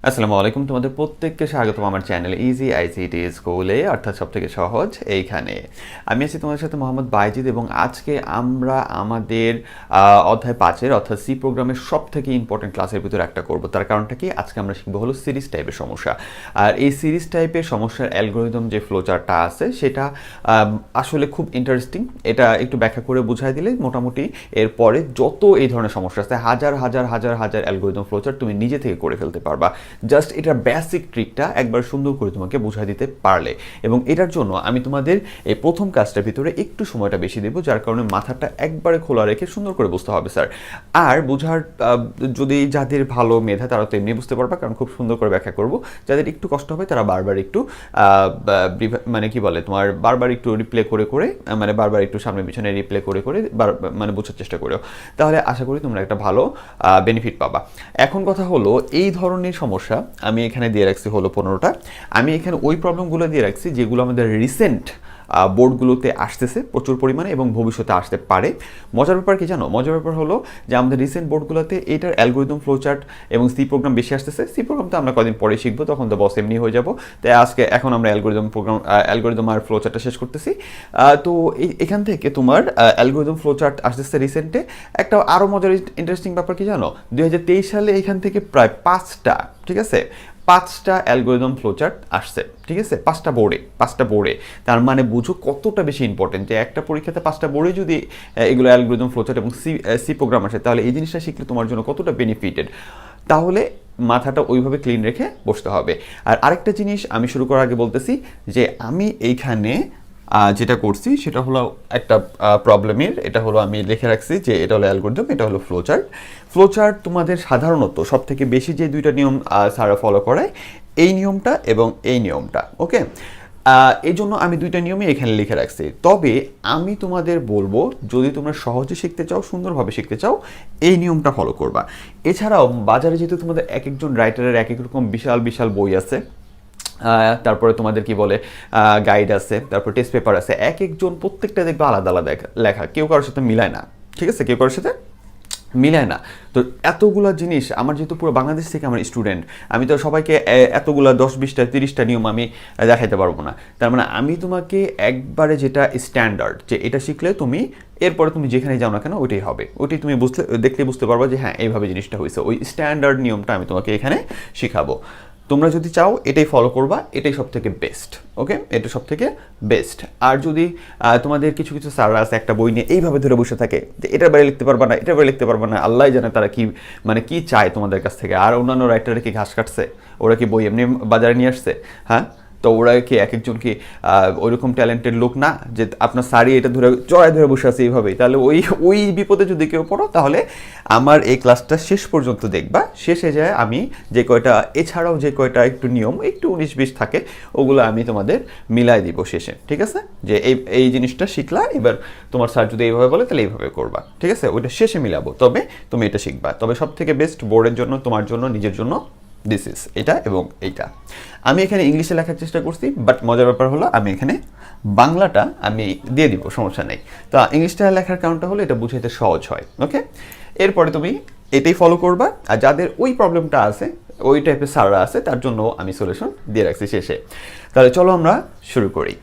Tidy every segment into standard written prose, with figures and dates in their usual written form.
আসসালামু আলাইকুম, তোমাদের প্রত্যেককে স্বাগতম আমার চ্যানেল ইজি আইসিটি স্কুলে, অর্থাৎ সবথেকে সহজ এইখানে। আমি আছি তোমাদের সাথে মোহাম্মদ বাইজিদ এবং আজকে আমরা আমাদের অধ্যায় 5-এর অর্থাৎ সি প্রোগ্রামের সবথেকে ইম্পর্টেন্ট ক্লাসের ভিতরে একটা করব। তার কারণটা কি, আজকে আমরা শিখবো হলো সিরিজ টাইপের সমস্যা। আর এই সিরিজ টাইপের সমস্যার অ্যালগরিদম যে ফ্লোচার্টটা আছে সেটা আসলে খুব ইন্টারেস্টিং। এটা একটু ব্যাখ্যা করে বুঝাই দিলে মোটামুটি এরপরে যত এই ধরনের সমস্যা আছে হাজার হাজার হাজার হাজার অ্যালগরিদম ফ্লোচার্ট তুমি নিজে থেকে করে ফেলতে পারবা, জাস্ট এটার বেসিক ট্রিকটা একবার সুন্দর করে তোমাকে বুঝাই দিতে পারলে। এবং এটার জন্য আমি তোমাদের এই প্রথম কাজটার ভিতরে একটু সময়টা বেশি দেবো, যার কারণে মাথাটা একবারে খোলা রেখে সুন্দর করে বুঝতে হবে স্যার। আর বোঝার যদি যাদের ভালো মেধা তারা তো এমনি বুঝতে পারবা, কারণ খুব সুন্দর করে ব্যাখ্যা করবো। যাদের একটু কষ্ট হবে তারা বারবার একটু মানে কি বলে তোমার বারবার একটু রিপ্লে করে করে মানে বারবার একটু সামনে পিছনে রিপ্লে করে করে মানে বোঝার চেষ্টা করো, তাহলে আশা করি তোমরা একটা ভালো বেনিফিট পাবা। এখন কথা হলো, এই ধরনের সমস্যা আমি এখানে দিয়ে রাখছি হলো 15টা। আমি এখানে ওই প্রবলেমগুলো দিয়ে রাখছি যেগুলো আমাদের রিসেন্ট বোর্ডগুলোতে আসতেছে প্রচুর পরিমাণে এবং ভবিষ্যতে আসতে পারে। মজার ব্যাপার কি জানো, মজার ব্যাপার হলো যে আমাদের রিসেন্ট বোর্ডগুলোতে এটার অ্যালগরিদম ফ্লোচার্ট এবং সি প্রোগ্রাম বেশি আসতেছে। সি প্রোগ্রাম তো আমরা কদিন পরে শিখবো, তখন তো বস এমনি হয়ে যাবো। তাই আজকে এখন আমরা অ্যালগরিদম আর ফ্লোচার্টটা শেষ করতেছি। তো এখান থেকে তোমার অ্যালগরিদম ফ্লোচার্ট আসতেছে রিসেন্টে। একটা আরও মজার ইন্টারেস্টিং ব্যাপার কি জানো, 2023 সালে এখান থেকে প্রায় 5টা, ঠিক আছে, 5টা অ্যালগরিদম ফ্লোচার্ট আসছে, ঠিক আছে, 5টা বোর্ডে। তার মানে বুঝো কতটা বেশি ইম্পর্টেন্ট যে একটা পরীক্ষাতে 5টা বোর্ডে যদি এগুলো অ্যালগরিদম ফ্লোচার্ট এবং সি প্রোগ্রাম আসে, তাহলে এই জিনিসটা শিখলে তোমার জন্য কতটা বেনিফিটেড। তাহলে মাথাটা ওইভাবে ক্লিন রেখে বসতে হবে। আর আরেকটা জিনিস আমি শুরু করার আগে বলতেছি যে আমি এইখানে যেটা করছি সেটা হলো একটা প্রবলেমের, এটা হলো আমি লিখে রাখছি যে এটা হলো অ্যালগরিদম, এটা হলো ফ্লোচার্ট তোমাদের সাধারণত সব থেকে বেশি যে দুইটা নিয়ম সারা ফলো করায়, এই নিয়মটা এবং এই নিয়মটা, ওকে। এই জন্য আমি দুইটা নিয়মই এখানে লিখে রাখছি। তবে আমি তোমাদের বলবো, যদি তোমরা সহজে শিখতে চাও, সুন্দরভাবে শিখতে চাও, এই নিয়মটা ফলো করবা। এছাড়াও বাজারে যেহেতু তোমাদের এক একজন রাইটারের এক এক রকম বিশাল বিশাল বই আছে, তারপরে তোমাদের কি বলে গাইড আছে, তারপর টেস্ট পেপার আছে, এক একজন প্রত্যেকটা দেখবে আলাদা আলাদা লেখা, কেউ কারোর সাথে মিলায় না, ঠিক আছে, কেউ কারোর সাথে মিলায় না। তো এতগুলা জিনিস, আমার যেহেতু পুরো বাংলাদেশ থেকে আমার স্টুডেন্ট, আমি তো সবাইকে এতগুলা 10, 20টা, 30টা নিয়ম আমি দেখাইতে পারবো না। তার মানে আমি তোমাকে একবারে যেটা স্ট্যান্ডার্ড, যে এটা শিখলে তুমি এরপরে তুমি যেখানে যাও না কেন ওইটাই হবে, ওইটাই তুমি দেখলে বুঝতে পারবো যে হ্যাঁ এইভাবে জিনিসটা হয়েছে। ওই স্ট্যান্ডার্ড নিয়মটা আমি তোমাকে এখানে শিখাবো। তোমরা যদি চাও এটাই ফলো করবা, এটাই সব থেকে বেস্ট, ওকে, এটা সব থেকে বেস্ট। আর যদি তোমাদের কিছু কিছু স্যাররা আছে একটা বই নিয়ে এইভাবে ধরে বসে থাকে যে এটার বাইরে লিখতে পারবা না, এটার বাইরে লিখতে পারবা না, আল্লাহ জানে তারা কি মানে কি চায় তোমাদের কাছ থেকে। আর অন্যান্য রাইটাররা কি ঘাস কাটছে, ওরা কি বই এমনি বাজারে নিয়ে আসছে? হ্যাঁ, তো ওরা কি এক একজন কি ওইরকম ট্যালেন্টেড লোক না যে আপনার শাড়ি এটা ধরে জড়ায় ধরে বসে আছে এইভাবেই? তাহলে ওই বিপদে যদি কেউ পড়ো, তাহলে আমার এই ক্লাসটা শেষ পর্যন্ত দেখবা। শেষে যায় আমি যে কয়টা, এছাড়াও যে কয়টা একটু নিয়ম একটু 19-20 থাকে, ওগুলো আমি তোমাদের মিলাই দিব শেষে, ঠিক আছে। যে এই জিনিসটা শিখলা, এবার তোমার স্যার যদি এইভাবে বলে তাহলে এইভাবে করবা, ঠিক আছে, ওইটা শেষে মিলাবো, তবে তুমি এটা শিখবা। তবে সব থেকে বেস্ট বোর্ডের জন্য, তোমার জন্য, নিজের জন্য দিস ইজ এটা এবং এইটা। আমি এখানে ইংলিশে লেখার চেষ্টা করছি, বাট মজার ব্যাপার হলো আমি এখানে বাংলাটা আমি দিয়ে দিব, সমস্যা নেই। তো ইংলিশটা লেখার কারণটা হলো এটা বুঝাইতে সহজ হয়, ওকে। এরপরে তুমি এটাই ফলো করবা। আর যাদের ওই প্রবলেমটা আছে, ওই টাইপের স্যাররা আছে, তার জন্য আমি সলিউশন দিয়ে রাখছি শেষে। তাহলে চলো আমরা শুরু করি।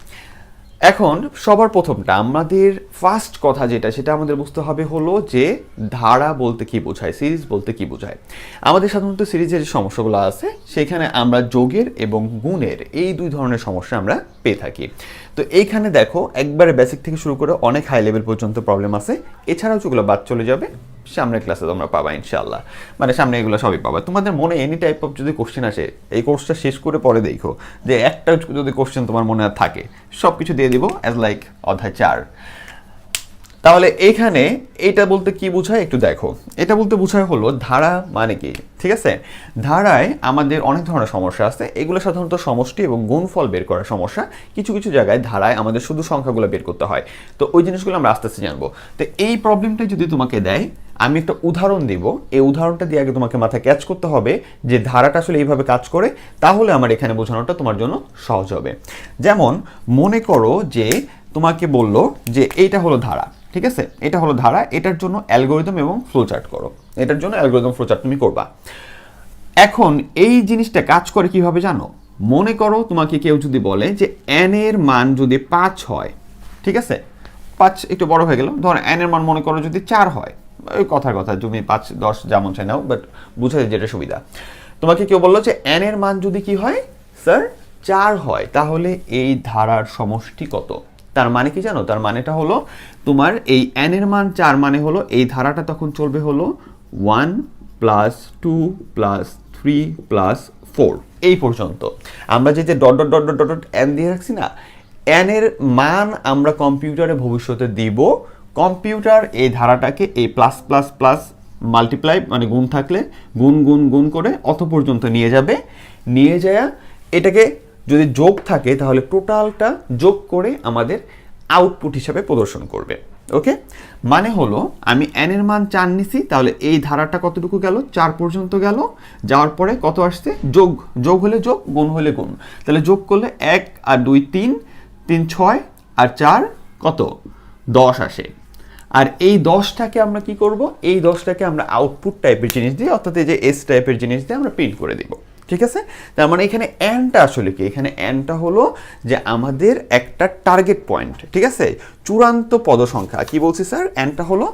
এখন সবার প্রথমটা আমাদের ফার্স্ট কথা যেটা, সেটা আমাদের বুঝতে হবে হলো যে ধারা বলতে কি বোঝায়, সিরিজ বলতে কি বোঝায়। আমাদের সাধারণত সিরিজের যে সমস্যাগুলো আছে সেখানে আমরা যোগের এবং গুণের এই দুই ধরনের সমস্যা আমরা পেয়ে থাকি। তো এইখানে দেখো একবারে বেসিক থেকে শুরু করে অনেক হাই লেভেল পর্যন্ত প্রবলেম আছে। এছাড়াও যেগুলো বাদ চলে যাবে সামনের ক্লাসে তোমরা পাবা ইনশাআল্লাহ, মানে সামনে এগুলো সবই পাবা। তোমাদের মনে এনি টাইপ অফ যদি কোশ্চেন আসে, এই কোর্সটা শেষ করে পরে দেখো যে একটা যদি কোশ্চেন তোমার মনে থাকে, সব কিছু দিয়ে দিব অ্যাজ লাইক অধ্যায় 4। তাহলে এইখানে এটা বলতে কি বোঝায় একটু দেখো। এটা বলতে বোঝায় হলো ধারা মানে কি, ঠিক আছে। ধারায় আমাদের অনেক ধরনের সমস্যা আছে, এগুলো সাধারণত সমষ্টি এবং গুণফল বের করার সমস্যা। কিছু কিছু জায়গায় ধারায় আমাদের শুধু সংখ্যাগুলো বের করতে হয়, তো ওই জিনিসগুলো আমরা আস্তে আস্তে জানবো। তো এই প্রবলেমটা যদি তোমাকে দেয়, আমি একটা উদাহরণ দিব, এই উদাহরণটা দিয়ে আগে তোমাকে মাথায় ক্যাচ করতে হবে যে ধারাটা আসলে এইভাবে কাজ করে, তাহলে আমার এখানে বোঝানোটা তোমার জন্য সহজ হবে। যেমন মনে করো যে তোমাকে বললো যে এইটা হলো ধারা, ঠিক আছে, এটা হলো ধারা। এটার জন্য অ্যালগোরিদম এবং ফ্লোচার্ট করো, এটার জন্য অ্যালগোরিদম ফ্লোচার্ট তুমি করবা। এখন এই জিনিসটা কাজ করে কিভাবে জানো? মনে করো তোমাকে কেউ যদি বলে যে n এর মান যদি 5 হয়, ঠিক আছে, 5 একটু বড় হয়ে গেল, ধর n এর মান মনে করো যদি 4 হয়, ওই কথার কথা, তুমি 5 10 যেমন চাই নাও, বাট বুঝাতে যেটা সুবিধা। তোমাকে কেউ বললো যে n এর মান যদি কি হয় স্যার 4 হয়, তাহলে এই ধারার সমষ্টি কত? তার মানে কি জানো? তার মানেটা হলো তোমার এই n এর মান 4 মানে হলো এই ধারাটা তখন চলবে হলো 1 প্লাস 2 প্লাস 3 প্লাস 4 এই পর্যন্ত। আমরা যে dot dot dot dot dot n দিয়ে রাখছি না, n এর মান আমরা কম্পিউটারে ভবিষ্যতে দিব। কম্পিউটার এই ধারাটাকে এই প্লাস প্লাস প্লাস মাল্টিপ্লাই মানে গুণ থাকলে গুণ গুণ গুণ করে অত পর্যন্ত নিয়ে যাবে, নিয়ে যায় এটাকে যদি যোগ থাকে তাহলে টোটালটা যোগ করে আমাদের আউটপুট হিসাবে প্রদর্শন করবে। ওকে, মানে হলো আমি n এর মান 4 নিছি, তাহলে এই ধারাটা কতটুকু গেল? 4 পর্যন্ত গেল। যাওয়ার পরে কত আসছে? যোগ, যোগ হলে যোগ, গুণ হলে গুণ। তাহলে যোগ করলে 1 আর 2 3, 3 6 আর 4 কত? 10 আসে। আর এই 10টাকে আমরা কি করব? এই 10টাকে আমরা আউটপুট টাইপের জিনিস দিয়ে, অর্থাৎ এই যে এস টাইপের জিনিস দিয়ে আমরা প্রিন্ট করে দিব। ঠিক আছে, তার মানে এখানে এনটা আসলে কি? এখানে এনটা হলো যে আমাদের একটা টার্গেট পয়েন্ট। ঠিক আছে, চূড়ান্ত পদ সংখ্যা। কি বলছি স্যার? এনটা হলো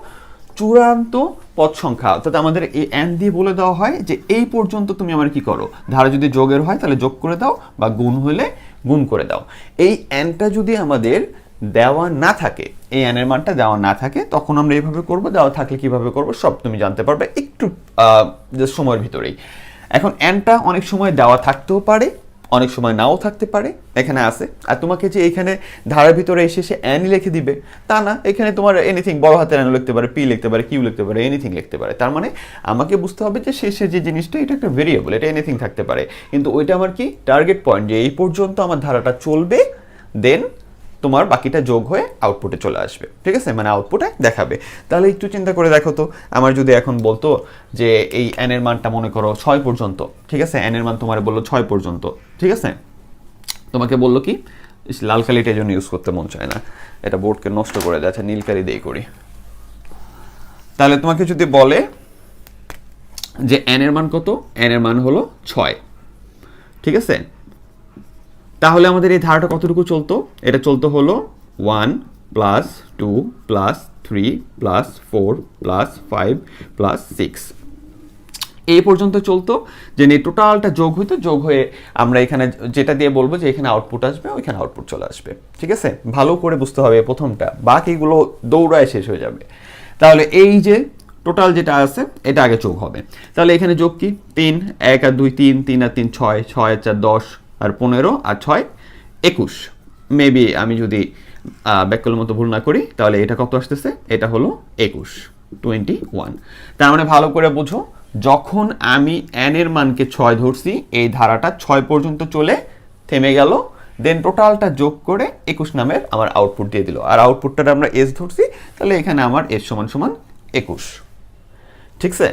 চূড়ান্ত পদ সংখ্যা, অর্থাৎ আমাদের এই এন দিয়ে বলে দেওয়া হয় যে এই পর্যন্ত তুমি আমার কি করো, ধারা যদি যোগের হয় তাহলে যোগ করে দাও, বা গুণ হলে গুণ করে দাও। এই এনটা যদি আমাদের দেওয়া না থাকে, এই এন এর মানটা দেওয়া না থাকে, তখন আমরা এইভাবে করব। দেওয়া থাকলে কিভাবে করব সব তুমি জানতে পারবে একটু সময়ের ভিতরেই। এখন এনটা অনেক সময় দেওয়া থাকতেও পারে, অনেক সময় নাও থাকতে পারে, এখানে আছে। আর তোমাকে যে এখানে ধারার ভিতরে এসে সে এনই লিখে দিবে তা না, এখানে তোমার এনিথিং, বড় হাতের এন লিখতে পারে, পি লিখতে পারে, কিউ লিখতে পারে, এনিথিং লিখতে পারে। তার মানে আমাকে বুঝতে হবে যে শেষে যে জিনিসটা এটা একটা ভেরিয়েবল, এটা এনিথিং থাকতে পারে, কিন্তু ওইটা আমার কি টার্গেট পয়েন্ট, যে এই পর্যন্ত আমার ধারাটা চলবে, দেন তোমার বাকিটা যোগ হয়ে আউটপুটে চলে আসবে। ঠিক আছে, মানে আউটপুটে দেখাবে। তাহলে একটু চিন্তা করে দেখো তো, আমার যদি এখন বলতো যে এই এন এর মানটা মনে করো 6 পর্যন্ত, ঠিক আছে, এন এর মান তোমার বললো 6 পর্যন্ত, ঠিক আছে, তোমাকে বললো কি, লাল কালিটা এই জন্য ইউজ করতে মন চায় না, এটা বোর্ডকে নষ্ট করে দেয়, আচ্ছা নীল কালি দিয়ে করি। তাহলে তোমাকে যদি বলে যে এন এর মান কত, এন এর মান হলো 6, ঠিক আছে, তাহলে আমাদের এই ধারাটা কতটুকু চলতো? এটা চলতো হলো 1 plus 2 plus 3 plus 4 plus 5 plus 6 এই পর্যন্ত চলতো, যে টোটালটা যোগ হইতো, যোগ হয়ে আমরা এখানে যেটা দিয়ে বলবো যে এখানে আউটপুট আসবে, ওইখানে আউটপুট চলে আসবে। ঠিক আছে, ভালো করে বুঝতে হবে প্রথমটা, বাকিগুলো দৌড়ায় শেষ হয়ে যাবে। তাহলে এই যে টোটাল যেটা আছে এটা আগে যোগ হবে। তাহলে এখানে যোগ কি? 3, 1 আর 2 3, 3 আর 3 6, 6 আর 4 10 আর 15 আর 6 21। মেবি আমি যদি ব্যাককলের মতো ভুল না করি, তাহলে এটা কত আসতেছে? এটা হলো 21। তার মানে ভালো করে বুঝো, যখন আমি এন এর মানকে 6 ধরছি, এই ধারাটা 6 পর্যন্ত চলে থেমে গেল, দেন টোটালটা যোগ করে 21 নামের আমার আউটপুট দিয়ে দিল। আর আউটপুটটা আমরা এস ধরছি, তাহলে এখানে আমার এস সমান সমান 21। ঠিক আছে,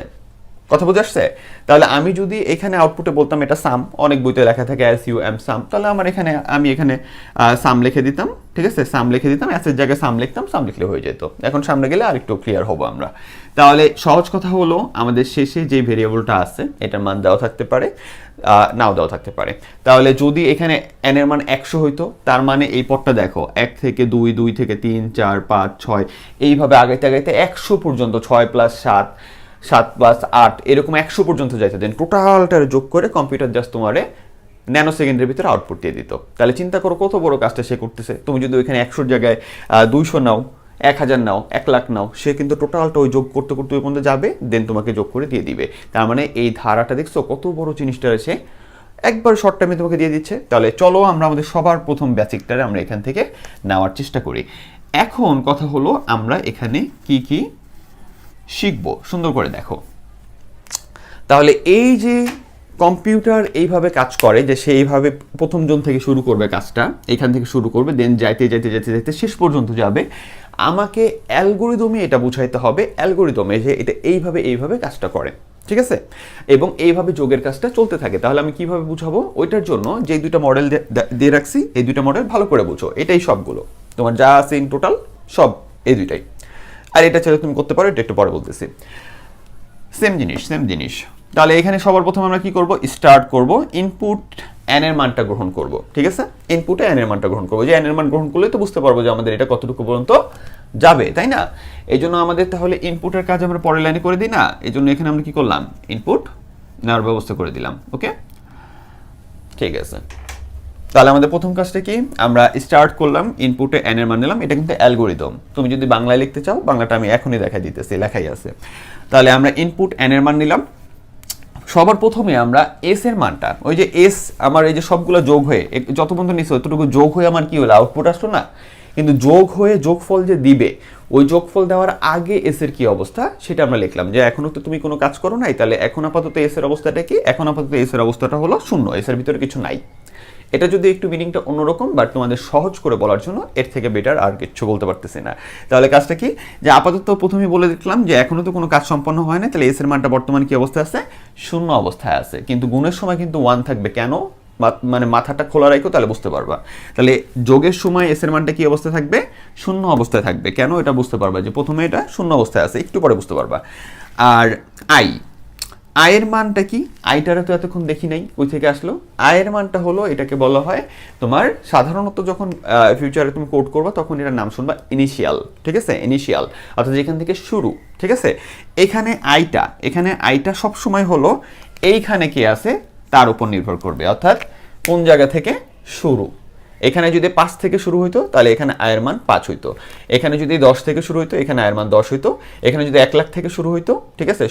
কথা বুঝে আসছে? তাহলে আমি যদি এখানে আউটপুটে বলতাম এটা সাম, অনেক বইতে লেখা থাকে এস ইউ এম সাম, তাহলে আমার এখানে আমি এখানে সাম লিখে দিতাম। ঠিক আছে, সাম লিখে দিতাম, এসের জায়গায় সাম লিখতাম, সাম লিখলে হয়ে যেত। এখন সামনে গেলে আরেকটু ক্লিয়ার হবো আমরা। তাহলে সহজ কথা হলো, আমাদের শেষে যে ভেরিয়েবলটা আছে এটার মান দেওয়া থাকতে পারে, নাও দেওয়া থাকতে পারে। তাহলে যদি এখানে এন এর মান 100 হইতো, তার মানে এই পদটা দেখো 1 থেকে 2, 2 থেকে 3, 4 5 6 এইভাবে আগাইতে আগাইতে 100 পর্যন্ত, 6 প্লাস 7, 7 প্লাস 8 এরকম 100 পর্যন্ত যাইতে দেন, টোটালটার যোগ করে কম্পিউটার জাস্ট তোমারে ন্যানো সেকেন্ডের ভিতরে আউটপুট দিয়ে দিত। তাহলে চিন্তা করো কত বড় কাজটা সে করতেছে। তুমি যদি ওইখানে 100 জায়গায় 200 নাও, 1000 নাও, 1 লাখ নাও, সে কিন্তু টোটালটা ওই যোগ করতে করতে ওই পর্যন্ত যাবে, দেন তোমাকে যোগ করে দিয়ে দিবে। তার মানে এই ধারাটা দেখছো কত বড় জিনিসটা এসে একবার শর্ট টাইমে তোমাকে দিয়ে দিচ্ছে। তাহলে চলো আমরা আমাদের সবার প্রথম বেসিকটারে আমরা এখান থেকে নেওয়ার চেষ্টা করি। এখন কথা হলো আমরা এখানে কি কি শিখবো, সুন্দর করে দেখো। তাহলে এই যে কম্পিউটার এইভাবে কাজ করে, যে সে এইভাবে প্রথম জন থেকে শুরু করবে কাজটা, এখান থেকে শুরু করবে, দেন যাইতে যাইতে যাইতে যাইতে শেষ পর্যন্ত যাবে। আমাকে অ্যালগোরিদমে এটা বুঝাইতে হবে, অ্যালগোরিদমে যে এটা এইভাবে এইভাবে কাজটা করে। ঠিক আছে, এবং এইভাবে যোগের কাজটা চলতে থাকে। তাহলে আমি কিভাবে বুঝাবো? ওইটার জন্য যে দুইটা মডেল দিয়ে রাখছি, এই দুইটা মডেল ভালো করে বুঝো। এটাই সবগুলো তোমার যা আছে ইন টোটাল সব এই দুইটাই। আর এটা ছেড়ে তুমি করতে পারো, এটা একটু পরে বলতেছি। সেম জিনিস। তাহলে এখানে সবার প্রথমে আমরা কি করব, স্টার্ট করব, ইনপুট n এর মানটা গ্রহণ করব, ঠিক আছে? ইনপুটে n এর মানটা গ্রহণ করব, যে n এর মান গ্রহণ করলে তো বুঝতে পারবো যে আমাদের এটা কতটুকু পর্যন্ত যাবে, তাই না? এই জন্য আমাদের তাহলে ইনপুটের কাজ আমরা পরের লাইনে করে দিই না, এই জন্য এখানে আমরা কি করলাম, ইনপুট নেওয়ার ব্যবস্থা করে দিলাম। ওকে, ঠিক আছে। তাহলে আমাদের প্রথম কাজটা কি, আমরা স্টার্ট করলাম, ইনপুটে n এর মান নিলাম। এটা কিন্তু অ্যালগোরিদম, তুমি যদি বাংলায় লিখতে চাও বাংলাটা আমি এখনই দেখাই দিতেছি, লেখাই আছে। তাহলে আমরা ইনপুট n এর মান নিলাম। সবার প্রথমে আমরা s এর মানটা, ওই যে s আমার এই যে সবগুলো যোগ হয়ে যত পর্যন্ত নিচ্ছে ততটুকু যোগ হয়ে আমার কি হলো, আউটপুট আসলো না? কিন্তু যোগ হয়ে যোগফল যে দিবে, ওই যোগফল দেওয়ার আগে s এর কি অবস্থা সেটা আমরা লিখলাম, যে এখনো তো তুমি কোনো কাজ করো নাই, তাহলে এখন আপাতত s এর অবস্থাটা কি, এখন আপাতত s এর অবস্থাটা হলো 0, s এর ভিতরে কিছু নাই। এটা যদি একটু মিনিংটা অন্যরকম, বাট তোমাদের সহজ করে বলার জন্য এর থেকে বেটার আর কিছু বলতে পারতেছি না। তাহলে কাজটা কি, যে আপাতত প্রথমেই বলে দিলাম যে এখনো তো কোনো কাজ সম্পন্ন হয় না, তাহলে এস এর মানটা বর্তমান কি অবস্থায় আছে, 0 অবস্থায় আছে। কিন্তু গুণের সময় কিন্তু 1 থাকবে, কেন? মানে মাথাটা খোলা রাখো, তাহলে বুঝতে পারবা। তাহলে যোগের সময় এস এর মানটা কি অবস্থায় থাকবে, 0 অবস্থায় থাকবে। কেন? এটা বুঝতে পারবা যে প্রথমে এটা 0 অবস্থায় আছে, একটু পরে বুঝতে পারবা। আর আয়ের মানটা কি, আইটারে তো এতক্ষণ দেখি নাই, ওই থেকে আসলো। আয়ের মানটা হলো, এটাকে বলা হয় তোমার সাধারণত যখন ফিউচারে তুমি কোড করবা তখন এটার নাম শুনবা ইনিশিয়াল, ঠিক আছে? ইনিশিয়াল অর্থাৎ যেখান থেকে শুরু, ঠিক আছে? এখানে আইটা সব সময় হলো এইখানে কি আছে তার উপর নির্ভর করবে, অর্থাৎ কোন জায়গা থেকে শুরু। এখানে যদি 5 থেকে শুরু হইতো তাহলে এখানে আয়ের মান 5 হইতো, এখানে যদি 10 থেকে শুরু হইতো এখানে আয়ের মান 10 হইতো, এখানে যদি 1 লাখ থেকে শুরু হইতো, ঠিক আছে?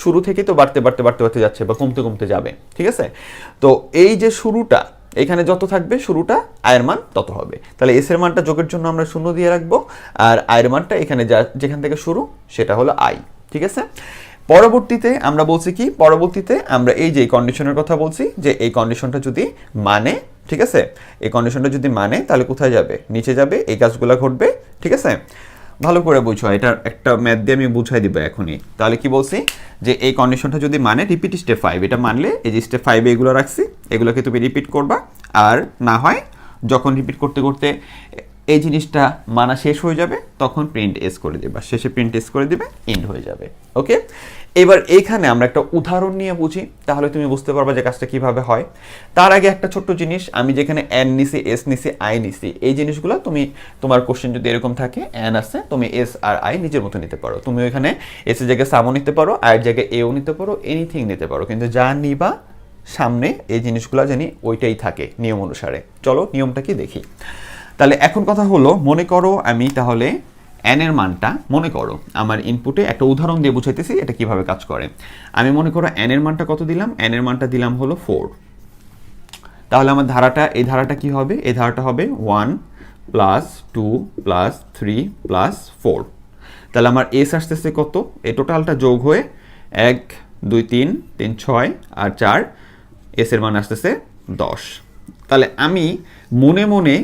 শুরু থেকে তো বাড়তে যাচ্ছে বা কমতে যাবে, ঠিক আছে? তো এই যে শুরুটা এখানে যত থাকবে, শুরুটা আয়ের মান তত হবে। তাহলে এস এর মানটা যোগের জন্য আমরা 0 দিয়ে রাখবো, আর আয়ের মানটা এখানে যেখান থেকে শুরু সেটা হলো আই, ঠিক আছে? পরবর্তীতে আমরা বলছি কি, পরবর্তীতে আমরা এই যে কন্ডিশনের কথা বলছি, যে এই কন্ডিশনটা যদি মানে, ঠিক আছে, এই কন্ডিশনটা যদি মানে তাহলে কোথায় যাবে, নিচে যাবে, এই কাজগুলো ঘটবে, ঠিক আছে? ভালো করে বুঝো, এটার একটা ম্যাথ দিয়ে আমি বুঝাই দিব এখনই। তাহলে কি বলছি, যে এই কন্ডিশনটা যদি মানে, রিপিট স্টেপ 5, এটা মানলে এই যে স্টেপ 5 এগুলো রাখছি, এগুলোকে তুমি রিপিট করবা। আর না হয় যখন রিপিট করতে করতে এই জিনিসটা মানা শেষ হয়ে যাবে তখন প্রিন্ট এস করে দিবা, শেষে প্রিন্ট এস করে দিবে, এন্ড হয়ে যাবে। ওকে, এবার এইখানে আমরা একটা উদাহরণ নিয়ে বুঝি, তাহলে তুমি বুঝতে পারবা যে কাজটা কিভাবে হয়। তার আগে একটা ছোট্ট জিনিস, আমি যেখানে এন নিছি, এস নিছি, আই নিছি, এই জিনিসগুলো তুমি, তোমার কোশ্চেন যদি এরকম থাকে, এন আছে, তুমি এস আর আই নিজের মতো নিতে পারো। তুমি ওইখানে এস এর জায়গায় সামও নিতে পারো, আয়ের জায়গায় এও নিতে পারো, এনিথিং নিতে পারো, কিন্তু যা নিবা সামনে এই জিনিসগুলো জানি ওইটাই থাকে নিয়ম অনুসারে। চলো নিয়মটা কি দেখি। তাহলে এখন কথা হলো, মনে করো আমি তাহলে n এর মানটা, মনে করো আমার ইনপুটে একটা উদাহরণ দিয়ে বুঝাইতেছি এটা কিভাবে কাজ করে। আমি মনে করো n এর মানটা কত দিলাম, n এর মানটা দিলাম হলো 4। তাহলে আমার ধারাটা, এই ধারাটা কি হবে, এই ধারাটা হবে 1 প্লাস 2 প্লাস 3 প্লাস 4। তাহলে আমার এস আসতেছে কত, এই টোটালটা যোগ হয়ে 1 2 3 3 6 আর 4, এস এর মান আসতেছে 10। তাহলে আমি মনে মনে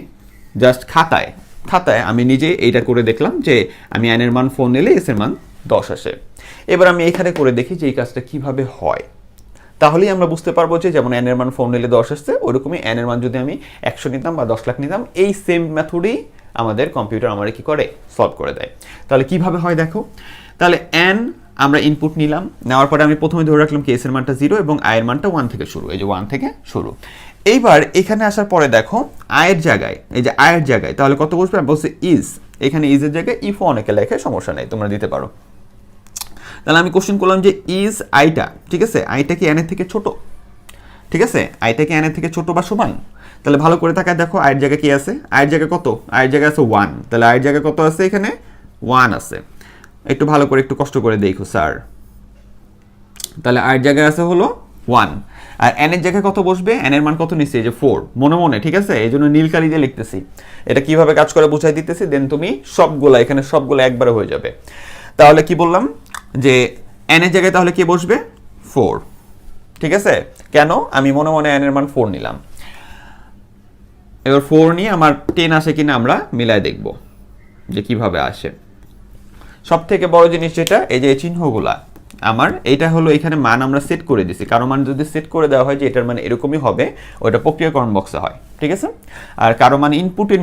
জাস্ট খাতায় আমি নিজে এইটা করে দেখলাম যে আমি n এর মান 4 নিলে এস এর মান 10 আসে। এবার আমি এখানে করে দেখি যে এই কাজটা কিভাবে হয়, তাহলেই আমরা বুঝতে পারবো যে যেমন n এর মান 4 নিলে 10 আসছে, ওরকমই n এর মান যদি আমি 100 নিতাম বা 10 লাখ নিতাম, এই সেম মেথডেই আমাদের কম্পিউটার আমার কি করে, সলভ করে দেয়। তাহলে কিভাবে হয় দেখো। তাহলে n আমরা ইনপুট নিলাম, নেওয়ার পরে আমি প্রথমে ধরে রাখলাম কি এস এর মানটা 0 এবং আয়ের মানটা 1 থেকে শুরু, এই যে 1 থেকে শুরু। এইবার এখানে আসার পরে দেখো আয়ের জায়গায়, এই যে আয়ের জায়গায় তাহলে কত বসবে, বলছে ইজ, এখানে ইজের জায়গায় ইফও অনেকে লেখে, সমস্যা নেই, তোমরা দিতে পারো। তাহলে আমি কোশ্চেন করলাম যে ইজ আইটা, ঠিক আছে, আইটা কি n এর থেকে ছোট, ঠিক আছে, আইটা কি n এর থেকে ছোট বা সমান। তাহলে ভালো করে তাকায় দেখো আয়ের জায়গায় কি আছে, আয়ের জায়গায় কত, আয়ের জায়গায় আছে 1। তাহলে আয়ের জায়গায় কত আছে, এখানে 1 আছে। একটু ভালো করে একটু কষ্ট করে দেখো স্যার। তাহলে আয়ের জায়গায় আছে হলো 1, আর n এর জায়গায় কত বসবে, n এর মান কত নিচ্ছে, এই যে 4, মনে মনে, ঠিক আছে, এই জন্য নীল কালি দিয়ে লিখতেছি। এটা কিভাবে কাজ করে বুঝাই দিতেছি, দেন তুমি সবগুলা এখানে সবগুলো একবারে হয়ে যাবে। তাহলে কি বললাম যে n এর জায়গায় তাহলে কি বসবে, 4, ঠিক আছে। কেন, আমি মনে মনে n এর মান 4 নিলাম। এবার 4 নিয়ে আমার 10 আসে কিনা আমরা মিলায় দেখব যে কিভাবে আসে। সব থেকে বড় জিনিস যেটা, এই যে চিহ্নগুলা আমার, এইটা হলো এখানে মান আমরা সেট করে দিছি। কারো মান যদি সেট করে দেওয়া হয় যে এটার মানে এরকমই হবে, ওইটা প্রক্রিয়াকরণ বক্সে হয়, ঠিক আছে। আর কারো মানে ইনপুটে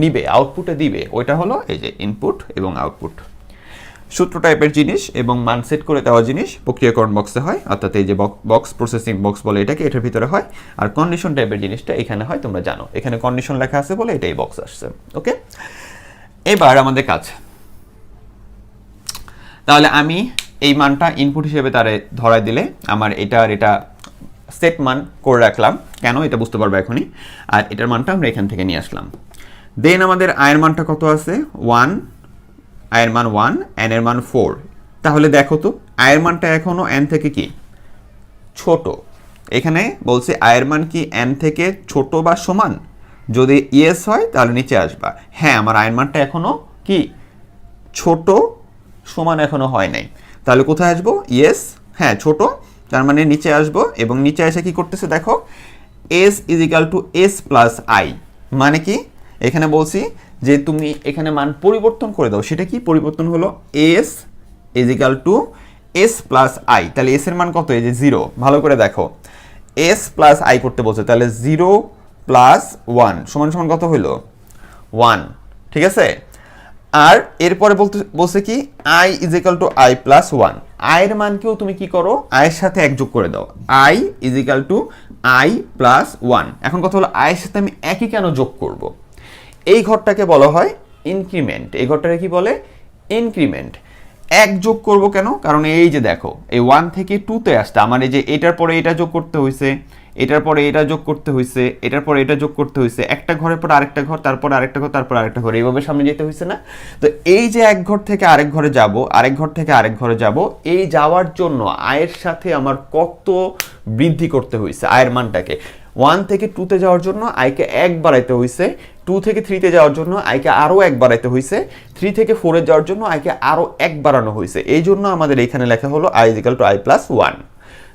নিবে, আউটপুটে দিবে, ওইটা হলো এই যে ইনপুট এবং আউটপুট। সূত্র টাইপের জিনিস এবং মান সেট করে দেওয়া জিনিস প্রক্রিয়াকরণ বক্সে হয়, অর্থাৎ এই যে বক্স প্রসেসিং বক্স বলে এটাকে, এটার ভিতরে হয়। আর কন্ডিশন টাইপের জিনিসটা এখানে হয়, তোমরা জানো এখানে কন্ডিশন লেখা আছে বলে এটাই বক্স আসছে। ওকে, এবার আমাদের কাজ, তাহলে আমি এই মানটা ইনপুট হিসেবে তারে ধরায় দিলে আমার এটা আর এটা সেট মান করে রাখলাম, কেন এটা বুঝতে পারবো এখনই। আর এটার মানটা আমরা এখান থেকে নিয়ে আসলাম। দেন আমাদের আয়ের মানটা কত আছে 1, আয়ের মান 1, এন এর মান 4। তাহলে দেখো তো আয়ের মানটা এখনো এন থেকে কি ছোট, এখানে বলছে আয়ের মান কি এন থেকে ছোট বা সমান, যদি ইয়েস হয় তাহলে নিচে আসবা। হ্যাঁ, আমার আয়ের মানটা এখনো কি ছোট, সমান এখনো হয় নাই, তাহলে কোথায় আসবো, ইয়েস, হ্যাঁ ছোট, তার মানে নিচে আসবো। এবং নিচে এসে কি করতেছে দেখো, S is equal two S plus I, মানে কি এখানে বলছি যে তুমি এখানে মান পরিবর্তন করে দাও। সেটা কি পরিবর্তন হলো, S is equal two S plus I, তাহলে এস এর মান কত, এই যে 0, ভালো করে দেখো, এস প্লাস আই করতে বলছে, তাহলে 0 প্লাস 1 সমান সমান কত হইলো 1, ঠিক আছে। আর এরপরে বলছে কি I is equal to I plus 1, আয়ের মানকেও তুমি কি করো, আয়ের সাথে এক যোগ করে দাও, I is equal to I plus 1। এখন কথা হলো আয়ের সাথে আমি একই কেন যোগ করব, এই ঘরটাকে বলা হয় ইনক্রিমেন্ট, এই ঘরটাকে কি বলে ইনক্রিমেন্ট। এক যোগ করব কেন, কারণ এই যে দেখো এই 1 থেকে 2-তে আসতে আমার এই যে এটার পরে এটা যোগ করতে হয়েছে, এটার পরে এটা যোগ করতে হয়েছে, এটার পরে এটা যোগ করতে হয়েছে, একটা ঘরের পর আরেকটা ঘর, তারপর আরেকটা ঘর, তারপর আরেকটা ঘর, এইভাবে সামনে যেতে হয়েছে না। তো এই যে এক ঘর থেকে আরেক ঘরে যাব, আরেক ঘর থেকে আরেক ঘরে যাব, এই যাওয়ার জন্য আয়ের সাথে আমার কত বৃদ্ধি করতে হয়েছে আয়ের মানটাকে। 1 থেকে 2-তে যাওয়ার জন্য আইকে 1 বাড়াইতে হয়েছে, 2 থেকে 3-তে যাওয়ার জন্য আইকে আরও 1 বাড়াইতে হয়েছে, 3 থেকে 4-এ যাওয়ার জন্য আইকে আরও 1 বাড়ানো হয়েছে। এই জন্য আমাদের এখানে লেখা হলো I is equal to I plus 1।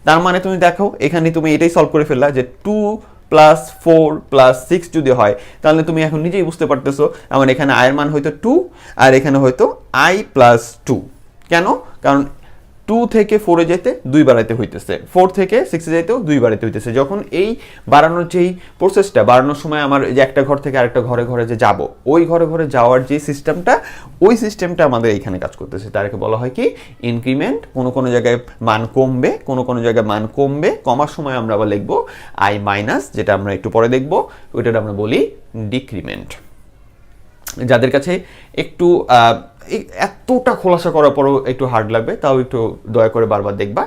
তার মানে তুমি দেখো এখানে তুমি এটাই সলভ করে ফেললা যে 2 প্লাস 4 প্লাস 6 যদি হয়, তাহলে তুমি এখন নিজেই বুঝতে পারতেছো আমার এখানে আয়ের মান হয়তো 2 আর এখানে হয়তো আই প্লাস 2। কেন, কারণ 2 থেকে 4-এ যেতে 2 বাড়াইতে হইতেছে, 4 থেকে 6-এ যেতেও 2 বাড়াইতে হইতেছে। যখন এই বাড়ানোর যেই প্রসেসটা, বাড়ানোর সময় আমার যে একটা ঘর থেকে আরেকটা ঘরে ঘরে যে যাব, ওই ঘরে ঘরে যাওয়ার যে সিস্টেমটা, ওই সিস্টেমটা আমাদের এইখানে কাজ করতেছে, তারকে বলা হয় কি ইনক্রিমেন্ট। কোনো কোনো জায়গায় মান কমবে, কোনো কোনো জায়গায় মান কমবে, কমার সময় আমরা আবার লিখবো আই মাইনাস, যেটা আমরা একটু পরে দেখবো, ওইটা আমরা বলি ডিক্রিমেন্ট। যাদের কাছে একটু এতটা খোলাসা করার পরও একটু হার্ড লাগবে, তাও একটু দয়া করে বারবার দেখবা।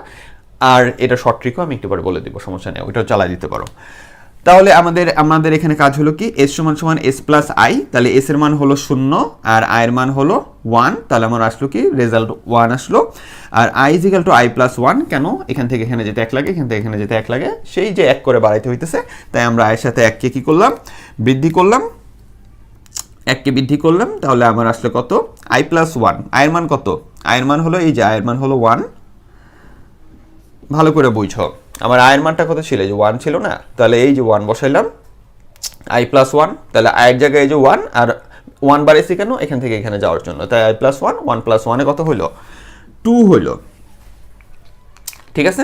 আর এটা শর্ট ট্রিকও আমি একটু পরে বলে দিব, সমস্যা নেই, ওইটাও চালাই দিতে পারো। তাহলে আমাদের এখানে কাজ হলো কি এস সমান সমান এস প্লাস আই, তাহলে এস এর মান হলো 0 আর আই এর মান হলো 1, তাহলে আমার আসলো কি রেজাল্ট 1 আসলো। আর I is equal to I plus 1, কেন এখান থেকে এখানে যেতে 1 লাগে, এখান থেকে এখানে যেতে 1 লাগে, সেই যে 1 করে বাড়াইতে হইতেছে, তাই আমরা আয়ের সাথে 1কে কি করলাম বৃদ্ধি করলাম, 1কে বৃদ্ধি করলাম, তাহলে আমার আসলে কত আই প্লাস 1। আয়ের মান কত, আয়ের মান হলো এই যে আয়ের মান হলো 1, ভালো করে বুঝো আমার আয়ের মানটা কত ছিল, এই যে 1 ছিল না, তাহলে এই যে 1 বসাইলাম, আই প্লাস 1, তাহলে আয়ের জায়গায় এই যে 1 আর 1 বাড়াইছি কেন, এখান থেকে এখানে যাওয়ার জন্য, তাই আই প্লাস 1, 1 প্লাস 1-এ কত হইলো 2 হইলো, ঠিক আছে।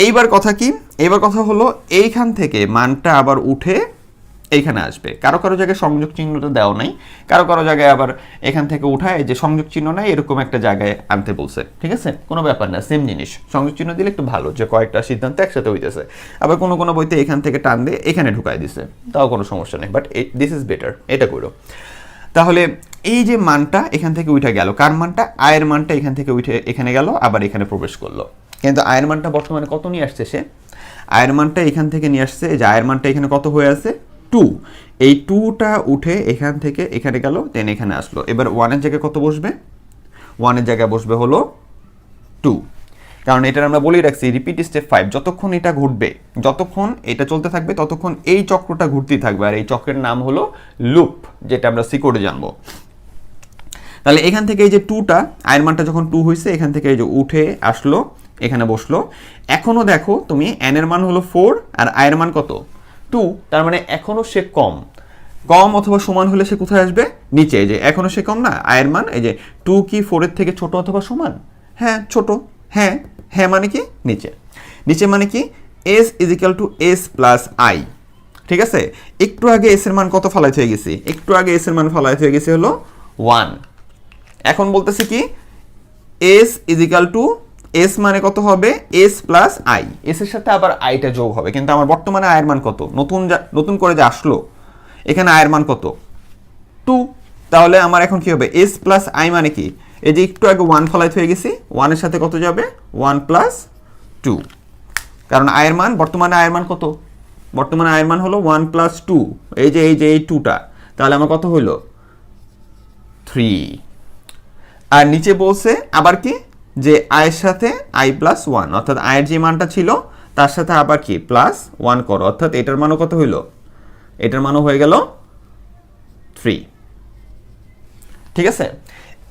এইবার কথা কি, এইবার কথা হলো এইখান থেকে মানটা আবার উঠে এইখানে আসবে। কারো কারো জায়গায় সংযোগ চিহ্নটা দেওয়া নাই, কারো কারো জায়গায় আবার এখান থেকে উঠায় যে সংযোগ চিহ্ন নাই এরকম একটা জায়গায় আনতে বলছে, ঠিক আছে, কোনো ব্যাপার না, সেম জিনিস। সংযোগ চিহ্ন দিলে একটু ভালো, যে কয়েকটা সিদ্ধান্ত একসাথে হইতেছে। আবার কোনো কোনো বইতে এখান থেকে টান দিয়ে এখানে ঢুকাই দিছে, তাও কোনো সমস্যা নেই, বাট দিস ইজ বেটার, এটা করো। তাহলে এই যে মানটা এখান থেকে উঠে গেল, কার মানটা, আয়ের মানটা এখান থেকে উঠে এখানে গেল, আবার এখানে প্রবেশ করলো, কিন্তু আয়ের মানটা বর্তমানে কত নিয়ে আসছে সে, আয়ের মানটা এখান থেকে নিয়ে আসছে, যে আয়ের মানটা এখানে কত হয়ে আছে 2, এই 2টা উঠে এখান থেকে এখানে গেল, দেন এখানে আসলো। এবার 1-এর জায়গায় কত বসবে, 1-এর জায়গায় বসবে হলো 2, কারণ এটার আমরা বলেই রাখছি রিপিট স্টেপ 5, যতক্ষণ এটা ঘটবে, যতক্ষণ এটা চলতে থাকবে ততক্ষণ এই চক্রটা ঘুরতেই থাকবে, আর এই চক্রের নাম হলো লুপ, যেটা আমরা সি কোডে জানবো। তাহলে এখান থেকে এই যে 2টা আয়ের মানটা যখন 2 হয়েছে, এখান থেকে এই যে উঠে আসলো, এখানে বসলো। এখনো দেখো তুমি এন এর মান হলো 4 আর আয়ের মান কত 2, তার মানে এখনো সে কম, কম অথবা সমান হলে সে কোথায় আসবে, নিচে। এই যে এখনো সে কম না, আয়ের মান এই যে 2 কি 4-এর থেকে ছোট অথবা সমান, হ্যাঁ ছোট, হ্যাঁ হ্যাঁ মানে কি নিচে, নিচে মানে কি S is equal two S plus I, ঠিক আছে। একটু আগে এস এর মান কত ফালাইতে হয়ে গেছি, একটু আগে এস এর মান ফালাইতে হয়ে গেছে হলো 1, এখন বলতেছি কি S is equal two S মানে কত হবে এস প্লাস আই, এস এর সাথে আবার আইটা যোগ হবে, কিন্তু আমার বর্তমানে আয়ের মান কত, নতুন করে যে আসলো এখানে আয়ের মান কত 2, তাহলে আমার এখন কি হবে এস প্লাস আই মানে কি, এই যে একটু আগে 1 ফলাইতে হয়ে গেছি, 1 এর সাথে কত যাবে 1 প্লাস 2, কারণ আয়ের মান বর্তমানে আয়ের মান কত, বর্তমানে আয়ের মান হলো 1 প্লাস 2, এই 2টা, তাহলে আমার কত হইলো 3। আর নিচে বলছে আবার কি যে আয়ের সাথে আই প্লাস 1, অর্থাৎ আয়ের যে মানটা ছিল তার সাথে আবার কি প্লাস 1 করো, অর্থাৎ এটার মানও কত হইলো, এটার মানও হয়ে গেল 3। ঠিক আছে,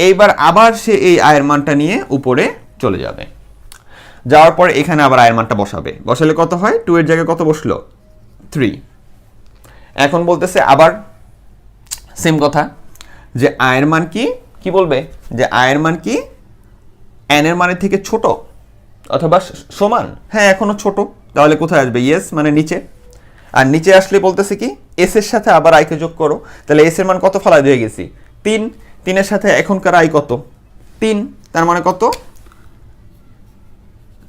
এইবার আবার সে এই আয়ের মানটা নিয়ে উপরে চলে যাবে, যাওয়ার পরে এখানে আবার আয়ের মানটা বসাবে, বসালে কত হয় 2 এর জায়গায় কত বসলো 3। এখন বলতেছে আবার সেম কথা যে আয়ের মান কি বলবে যে আয়ের মান কি n এর মানের থেকে ছোট অথবা সমান, হ্যাঁ এখনো ছোট, তাহলে কোথায় আসবে ইয়েস মানে নিচে, আর নিচে আসলে বলতেছে কি এস এর সাথে আবার আইকে যোগ করো, তাহলে এস এর মান কত ফেলা দিয়ে গেছি 3, 3 এর সাথে এখনকার আই কত 3, তার মানে কত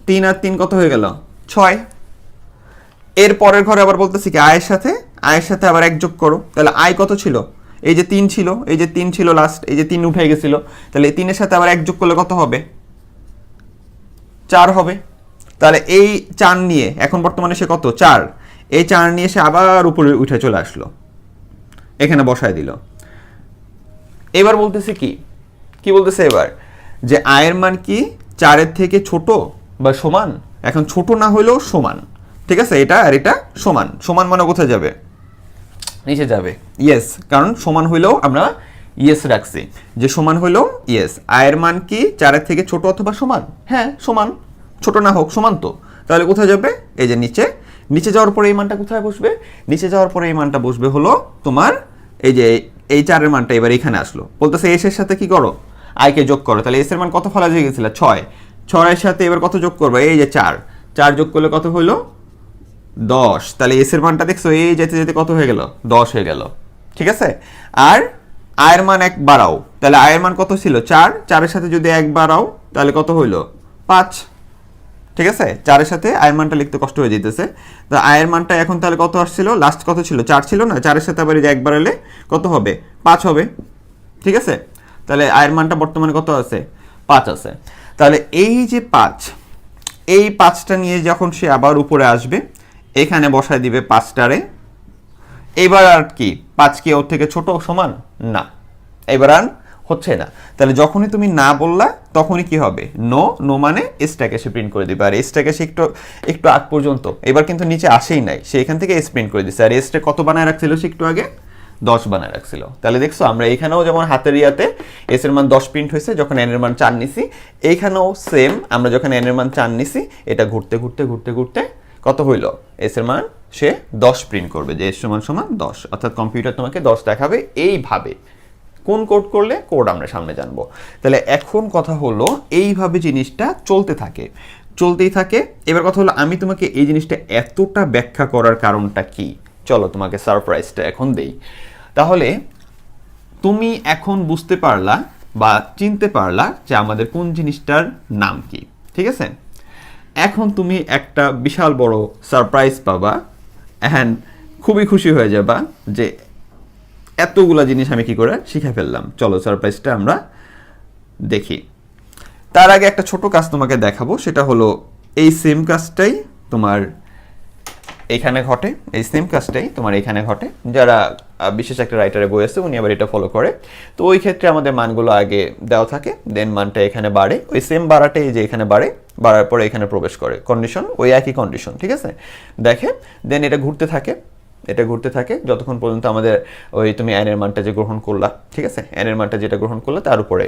3 আর 3 কত হয়ে গেল 6। এর পরের ঘরে আবার বলতেছি কি আয়ের সাথে আবার 1 যোগ করো, তাহলে আয় কত ছিল এই যে 3 ছিল, এই যে 3 ছিল লাস্ট, এই যে 3 উঠে গেছিল, তাহলে এই 3 এর সাথে আবার 1 যোগ করলে কত হবে 4 হবে, তাহলে এই 4 নিয়ে এখন বর্তমানে সে কত 4, এই 4 নিয়ে সে আবার উপরে উঠে চলে আসলো, এখানে বসায় দিল। এবার বলতেছে কি বলতেছে এবার যে আয়ের মান কি 4 এর থেকে ছোট বা সমান, এখন ছোট না হলেও সমান, ঠিক আছে, এটা আর এটা সমান, সমান মানে কোথায় যাবে নিচে যাবে ইয়েস, কারণ সমান হইলেও আমরা ইয়েস রাখছি যে সমান হইলেও ইয়েস। আয়ের মান কি 4 এর থেকে ছোট অথবা সমান, হ্যাঁ সমান, ছোট না হোক সমান তো, তাহলে কোথায় যাবে এই যে নিচে যাওয়ার পরে এই মানটা কোথায় বসবে, নিচে যাওয়ার পরে এই মানটা বসবে হলো তোমার এই যে এই 4 এর মানটা এবার এখানে আসলো, বলতেছে এস এর সাথে কি করো আইকে যোগ করো, তাহলে এস এর মান কত ফলা হয়ে গেছিল 6, 6 এর সাথে এবার কত যোগ করবে এই যে 4 যোগ করলে কত হইলো 10, তাহলে এস এর মানটা দেখছো এই যেতে যেতে কত হয়ে গেল 10 হয়ে গেল, ঠিক আছে। আর আয়ের মান 1 বাড়াও, তাহলে আয়ের মান কত ছিল 4, 4 এর সাথে যদি 1 বাড়াও তাহলে কত হইলো 5, ঠিক আছে, 4 এর সাথে আয়ের মানটা লিখতে কষ্ট হয়ে যেতেছে, তো আয়ের মানটা এখন তাহলে কত আসছিল লাস্ট কত ছিল 4 ছিল না, 4 এর সাথে আবার এই যে 1 বাড়ালে কত হবে 5 হবে, ঠিক আছে, তাহলে আয়ের মানটা বর্তমানে কত আছে 5 আছে, তাহলে এই যে 5, এই 5টা নিয়ে যখন সে আবার উপরে আসবে এখানে বসায় দিবে 5টারে, এবার আর কি 5 কি ওর থেকে ছোট সমান না, এবার আর হচ্ছে না, তাহলে যখনই তুমি না বললা তখনই কি হবে নো মানে এসটাকে সে প্রিন্ট করে দিবে, আর এসটাকে সে একটু আগ পর্যন্ত এবার কিন্তু নিচে আসেই নাই, সে এখান থেকে এস প্রিন্ট করে দিচ্ছে, আর এসটা কত বানায় রাখছিল সে একটু আগে 10 বানায় রাখছিল, তাহলে দেখছো আমরা এইখানেও যেমন হাতের ইয়াতে এস এর মান 10 প্রিন্ট হয়েছে যখন এন এর মান 4 নিছি, এইখানেও সেম আমরা যখন এন এর মান 4 নিছি এটা ঘুরতে কত হইল এস এর মান সে 10 প্রিন্ট করবে, যে এস সমান 10, অর্থাৎ কম্পিউটার তোমাকে 10 দেখাবে এইভাবে। কোন কোড করলে কোড আমরা সামনে জানবো, তাহলে এখন কথা হলো এইভাবে জিনিসটা চলতেই থাকে। এবার কথা হলো আমি তোমাকে এই জিনিসটা এতটা ব্যাখ্যা করার কারণটা কি, চলো তোমাকে সারপ্রাইজটা এখন দেই। তাহলে তুমি এখন বুঝতে পারলা বা চিনতে পারলা যে আমাদের কোন জিনিসটার নাম কি, ঠিক আছে। এখন তুমি একটা বিশাল বড় সারপ্রাইজ পাবা অ্যান্ড খুবই খুশি হয়ে যাবা যে এতগুলা জিনিস আমি কি করে শিখে ফেললাম। চলো সারপ্রাইজটা আমরা দেখি। তার আগে একটা ছোট কাজ তোমাকে দেখাবো, সেটা হলো এই সেম কাজটাই তোমার এখানে ঘটে, এই সেম কাজটাই তোমার এখানে ঘটে। যারা বিশেষ একটা রাইটারে বই আছে উনি আবার এটা ফলো করে, তো ওই ক্ষেত্রে আমাদের মানগুলো আগে দেওয়া থাকে, দেন মানটা এখানে বাড়ে, ওই সেম বাড়াটাই যে এখানে বাড়ার পরে এখানে প্রবেশ করে, কন্ডিশন ওই একই কন্ডিশন, ঠিক আছে। দেখে দেন এটা ঘুরতে থাকে যতক্ষণ পর্যন্ত আমাদের ওই তুমি এন এর মানটা যে গ্রহণ করলা, ঠিক আছে, এন এর মানটা যেটা গ্রহণ করলা তার উপরে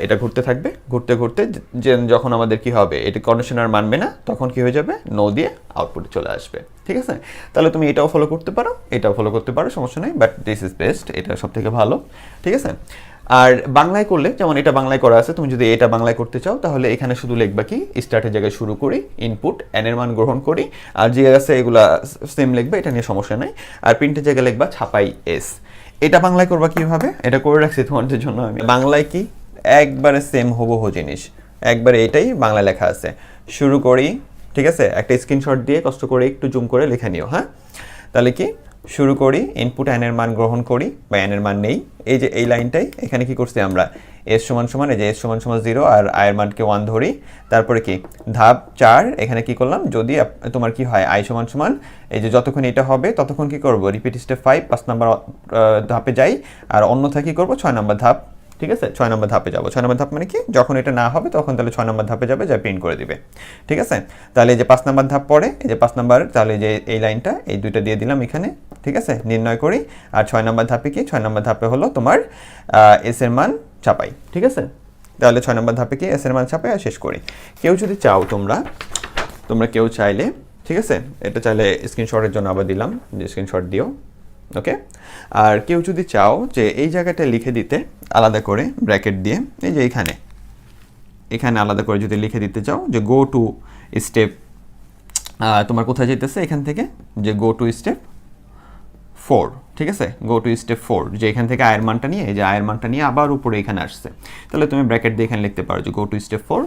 এটা ঘুরতে থাকবে, ঘুরতে যে যখন আমাদের কি হবে এটা কন্ডিশন আর মানবে না, তখন কি হয়ে যাবে নো দিয়ে আউটপুটে চলে আসবে, ঠিক আছে। তাহলে তুমি এটাও ফলো করতে পারো, সমস্যা নেই, বাট দিস ইজ বেস্ট, এটা সব থেকে ভালো, ঠিক আছে। আর বাংলায় করলে যেমন এটা বাংলায় করা আছে, তুমি যদি এটা বাংলায় করতে চাও তাহলে এখানে শুধু লিখবা কি স্টার্টের জায়গায় শুরু করি, ইনপুট এন এর মান গ্রহণ করি, আর যে আছে এগুলা সেম লিখবে, এটা নিয়ে সমস্যা নাই। আর প্রিন্টের জায়গায় লিখবা ছাপাই এস। এটা বাংলায় করবা কিভাবে, এটা করে রাখছি তোমাদের জন্য আমি। বাংলায় কি একবারে সেম হুবহু জিনিস, একবারে এটাই বাংলা লেখা আছে। শুরু করি, ঠিক আছে, একটা স্ক্রিনশট দিয়ে কষ্ট করে একটু জুম করে লিখে নিও। হ্যাঁ, তাহলে কি শুরু করি, ইনপুট n এর মান গ্রহণ করি বা n এর মান নেই। এই যে এই লাইনটাই এখানে কি করছি আমরা, s সমান সমান, এই যে s সমান সমান 0 আর i এর মানকে 1 ধরি। তারপরে কি ধাপ 4, এখানে কি করলাম, যদি তোমার কি হয় i সমান সমান, এই যে যতক্ষণ এটা হবে ততক্ষণ কি করব, রিপিট স্টেপ 5 5 নাম্বার ধাপে যাই, আর অন্যথা কি করব 6 নাম্বার ধাপ, ঠিক আছে, 6 নম্বর ধাপে যাবো। 6 নম্বর ধাপ মানে কি, যখন এটা না হবে তখন তাহলে 6 নম্বর ধাপে যাবে, যা প্রিন্ট করে দিবে, ঠিক আছে। তাহলে এই যে 5 নম্বর ধাপ পড়ে, এই যে 5 নম্বর, তাহলে যে এই লাইনটা, এই দুইটা দিয়ে দিলাম এখানে, ঠিক আছে, নির্ণয় করি। আর 6 নম্বর ধাপে কি, 6 নম্বর ধাপে হলো তোমার এস এর মান চাপাই, ঠিক আছে। তাহলে 6 নম্বর ধাপে কি এস এর মান চাপাই আর শেষ করি। কেউ যদি চাও তোমরা কেউ চাইলে, ঠিক আছে, এটা চাইলে স্ক্রিনশটের জন্য আবার দিলাম যে স্ক্রিনশট দিও, ওকে। আর কেউ যদি চাও যে এই জায়গাটা লিখে দিতে আলাদা করে ব্র্যাকেট দিয়ে, এই যে এখানে আলাদা করে যদি লিখে দিতে চাও যে গো টু স্টেপ, তোমার কোথায় যেতেছে এখান থেকে, যে গো টু স্টেপ 4, ঠিক আছে, গো টু স্টেপ 4, যে এখান থেকে আয়ের মানটা নিয়ে, এই যে আয়ের মানটা নিয়ে আবার উপরে এখানে আসছে, তাহলে তুমি ব্র্যাকেট দিয়ে এখানে লিখতে পারো যে গো টু স্টেপ 4,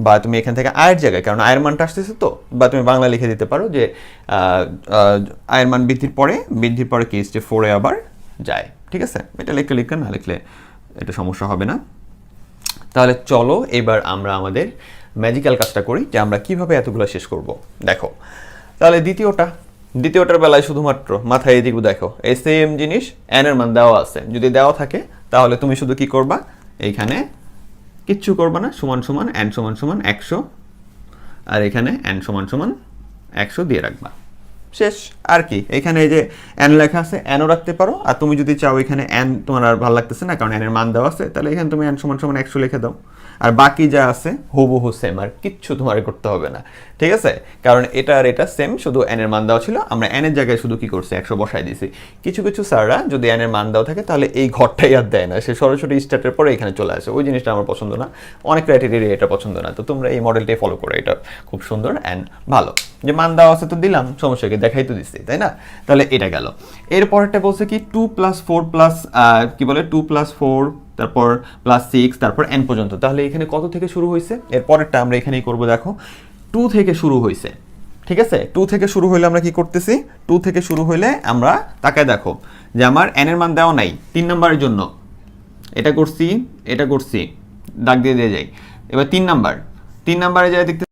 বা তুমি এখান থেকে আয়ের জায়গায়, কারণ আয়ের মানটা আসতেছে তো, বা তুমি বাংলা লিখে দিতে পারো যে আয়ের মান বৃদ্ধির পরে কি স্টেপ 4-এ আবার যায়, ঠিক আছে। এটা লিখলে না লিখলে এটা সমস্যা হবে না। তাহলে চলো এবার আমরা আমাদের ম্যাজিক্যাল কাজটা করি, যে আমরা কিভাবে এতগুলো শেষ করব। দেখো, তাহলে দ্বিতীয়টার বেলায় শুধুমাত্র মাথায় এদিকে দেখো, এই সেম জিনিস n এর মান দেওয়া আছে, যদি দেওয়া থাকে তাহলে তুমি শুধু কি করবা, এইখানে কিচ্ছু করবা না, সমান সমান n সমান সমান 100, আর এখানে n সমান সমান 100 দিয়ে রাখবা, শেষ। আর কি, এখানে এই যে n লেখা আছে, nও রাখতে পারো, আর তুমি যদি চাও এখানে n তোমার আর ভালো লাগতেছে না কারণ n এর মান দেওয়া আছে, তাহলে এখানে তুমি n সমান সমান 100 লিখে দাও, আর বাকি যা আছে হুবহু সেম, আর কিচ্ছু তোমার করতে হবে না, ঠিক আছে। কারণ এটা আর এটা সেম, শুধু n এর মান দেওয়া ছিল, আমরা n এর জায়গায় শুধু কি করছি 100 বসাই দিয়েছি। কিছু স্যাররা যদি n এর মান দেওয়া থাকে তাহলে এই ঘরটাই আর দেয় না, সে সরাসরি স্টার্টের পরে এখানে চলে আসে, ওই জিনিসটা আমার পছন্দ না, অনেক ক্রাইটেরিয়া এটা পছন্দ না। তো তোমরা এই মডেলটাই ফলো করো, এটা খুব সুন্দর অ্যান্ড ভালো, যে মান দেওয়া আছে তো দিলাম, সমস্যাকে দেখাই তো দিচ্ছি, তাই না। তাহলে এটা গেল। এরপরটা বলছে কি 2 + 4 প্লাস কি বলে 2 + 4, তারপর +6, তারপর n পর্যন্ত। তাহলে এখানে কত থেকে শুরু হয়েছে, এর পরেরটা আমরা এখানেই করব। দেখো 2 থেকে শুরু হয়েছে, ঠিক আছে। 2 থেকে শুরু হইলে আমরা কি করতেছি, 2 থেকে শুরু হইলে আমরা তাকায় দেখো যে আমার n এর মান দেওয়া নাই 3 নাম্বারের জন্য, এটা করছি, দাগ দিয়ে যাই। এবার 3 নাম্বারে যায় দেখতে